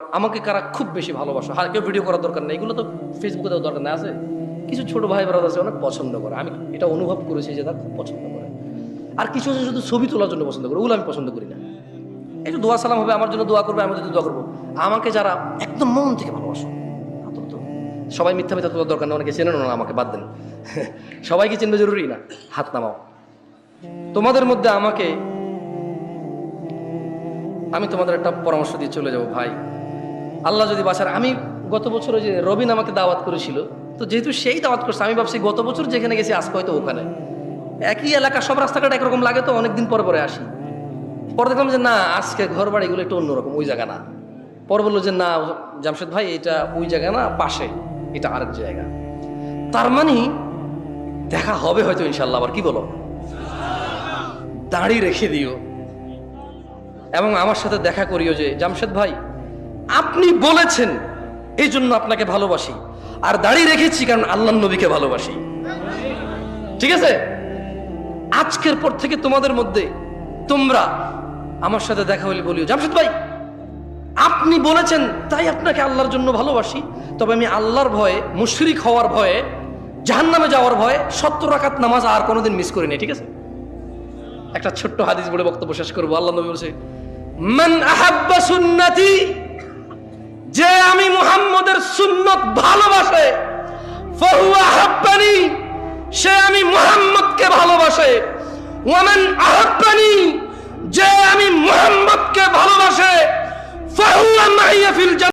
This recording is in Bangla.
আমাকে কারা খুব বেশি ভালোবাসো, আর কেউ ভিডিও করার দরকার নেই, এগুলো তো ফেসবুকে দেওয়ার দরকার নেই। আছে কিছু ছোট ভাই ব্রাদার আছে অনেক পছন্দ করে, আমি এটা অনুভব করেছি যে তারা খুব পছন্দ করে। আর কিছু আছে শুধু ছবি তোলার জন্য পছন্দ করে, ওগুলো আমি পছন্দ করি না। একটু দোয়া সালাম হবে, আমার জন্য দোয়া করবে, আমি যদি দোয়া করবো। আমাকে যারা একদম মন থেকে ভালোবাসো, তো সবাই মিথ্যা মিথ্যা তোলার দরকার নেই, অনেকে চেনে না, আমাকে বাদ দেন। সবাইকে চিনবে জরুরি না, হাত নামাও। তোমাদের মধ্যে আমি তোমাদের একটা পরামর্শ দিয়ে চলে যাব ভাই, আল্লাহ যদি বাঁচার। আমি গত বছর যে রবিন আমাকে দাওয়াত করেছিল, তো যেহেতু সেই দাওয়াত করছে, আমি ভাবছি গত বছর যেখানে গেছি আজকে হয়তো ওখানে। একই এলাকা, সব রাস্তাঘাট একরকম লাগে, তো অনেকদিন পরে পরে আসি। পরে দেখলাম যে না, আজকে ঘর বাড়িগুলো একটু অন্যরকম, ওই জায়গা না। পরে বললো যে না জামশেদ ভাই, এটা ওই জায়গা না, পাশে এটা আরেক জায়গা। তার মানে দেখা হবে হয়তো ইনশাল্লাহ। আবার কি বলো, দাড়ি রেখে দিও এবং আমার সাথে দেখা করিও যে জামশেদ ভাই আপনি বলেছেন এই জন্য আপনাকে ভালোবাসি, আর দাড়ি রেখেছি কারণ আল্লাহর নবীকে ভালোবাসি। ঠিক আছে? আজকের পর থেকে তোমাদের মধ্যে তোমরা আমার সাথে দেখা হলে বলিও জামশেদ ভাই আপনি বলেছেন তাই আপনাকে আল্লাহর জন্য ভালোবাসি, তবে আমি আল্লাহর ভয়ে, মুশরিক হওয়ার ভয়ে, জাহান্নামে যাওয়ার ভয়ে 70 রাকাত নামাজ আর কোনোদিন মিস করিনি। ঠিক আছে? একটা ছোট্ট হাদিস বলে বক্তব্য শেষ করবো। আল্লাহ নবী বলেছে, মান আহাব্বা সুন্নতি, যে আমি মুহাম্মদের সুন্নত ভালোবাসে, ফাহুয়া আহাব্বানি, সে আমি মুহাম্মদকে ভালোবাসে। ওয়ামান আহাব্বানি, যে আমি মুহাম্মদকে ভালোবাসে, ফাহুয়া মাইয়া ফিল জান্নাহ।